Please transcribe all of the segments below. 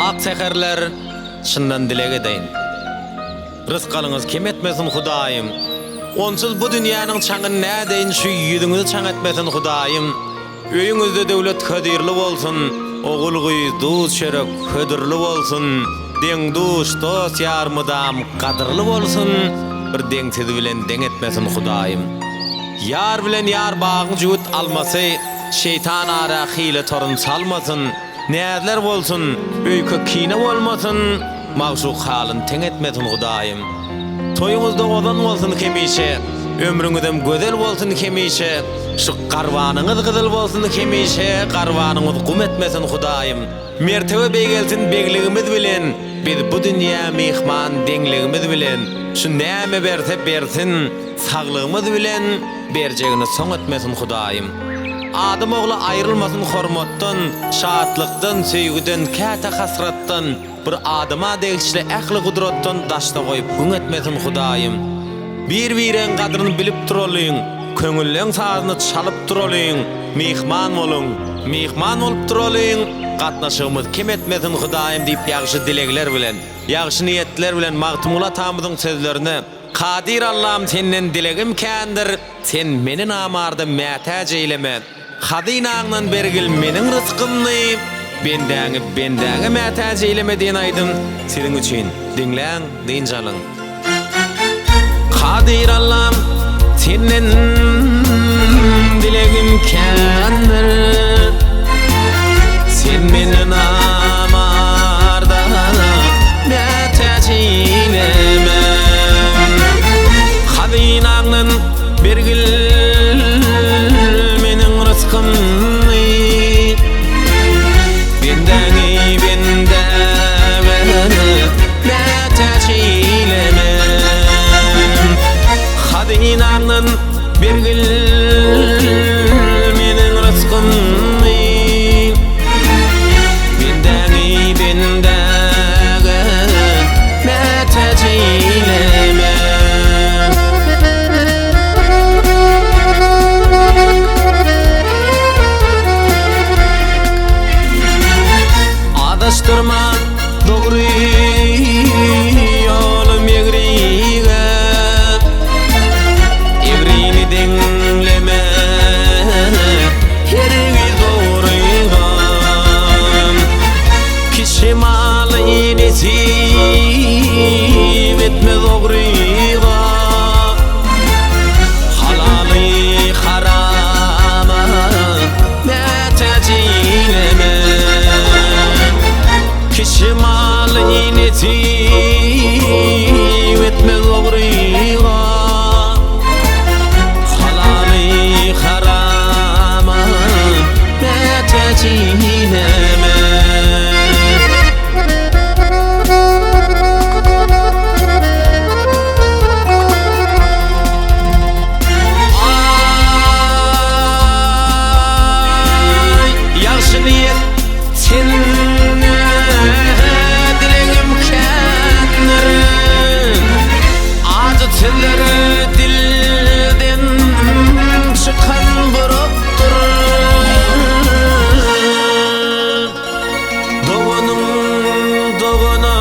Ak seherler şundan dile edeyin. Rızkalınız kim etmesin Hudayım. Onsuz bu dünyanın çaŋyn nädeyin şu ýüzüňizi çaŋ etmesin Hudayım. Öýüňizde döwlet kadirli bolsun, ogul gyz duz şerek hödürli bolsun. Deň duş dost ýar mydam kadyrly bolsun. Bir deňsiz bilen deň etmesin Hudayım. Yar bilen yar bagyň jüwet almasy, şeytan ara hile torun salmasın. Näzler bolsun, öýke kine bolmasın. Magşuk halyn teň etmesin Hudayım. Toyuňuzda ozan bolsun kemişe, ömrüňizem gözel bolsun kemişe. Şu garwanyňyz gyzyl bolsun kemişe, garwanyňyz gum etmesin Hudayım. Mertebe beýgelsin begligimiz bilen, biz bu dünýä mehman deňligimiz bilen. Şu näme berse bersin, saglygymyz bilen berjegini soň etmesin Hudayım. Adam ogly aýrylmasyn hormatdan, şatlykdan, söýgüden, käte hasratdan, bir adama degişli ähli gudratdan daşda goýup gün etmesin Hudayım. Bir-biriň gadryny bilip turalyň, köňülleň sazyny çalyp turalyň, mehman boluň, mehman bolup turalyň. Gatnaşygymyz kim etmesin Hudayym diýip ýagşy dilekler bilen, ýagşy niýetler bilen magtymula tamyzyň sözlerini Kadir Allah'ım senden dilegim kendir, sen meni namarda mätäj eýleme. Hadynağından bergil meniň rızkymny, bendäňi mätäj eýleme diýen aýdym. Seniň üçin dinläň, dinjalyň. Kadir Allah'ım senden dilegim kendir, sen meni namarda mätäj eýleme. Hadynağından bergil meniň rızkymny, bendäňi mätäj eýleme. Hadynağından bergil meniň rızkymny, bendäňi mätäj eýleme. Adaşdyrma dogry ýolum egrige, egrini deňleme hergiz dogryga. Kişi maly nesip etme dogryga, halaly harama mätäj eýleme. Kişi maly nesip etme dogryga, halaly harama mätäj eýleme. Ýagşy niýet senne dilegim kendir, azy tillere dilden çykan buropdyr. Dogana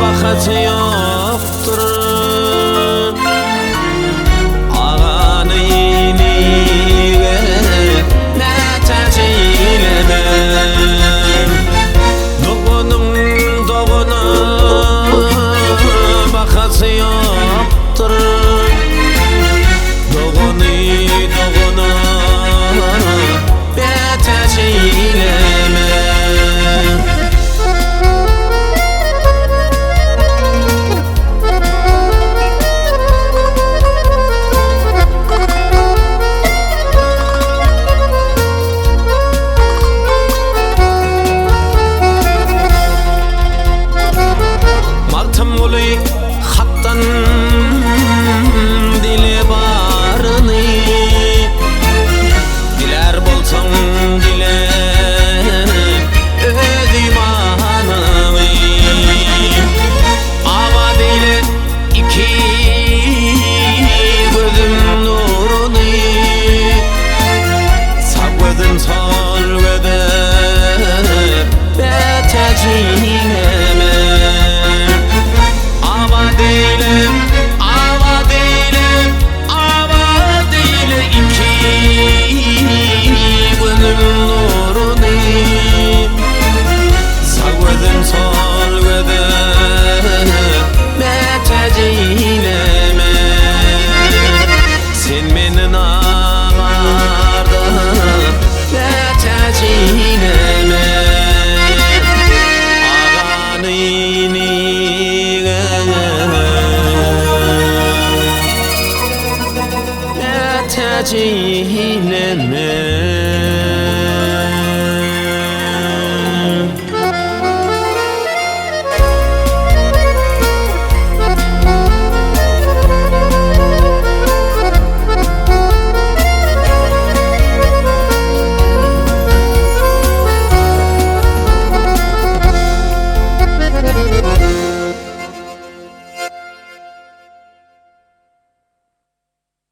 bahasy ýokdur. seni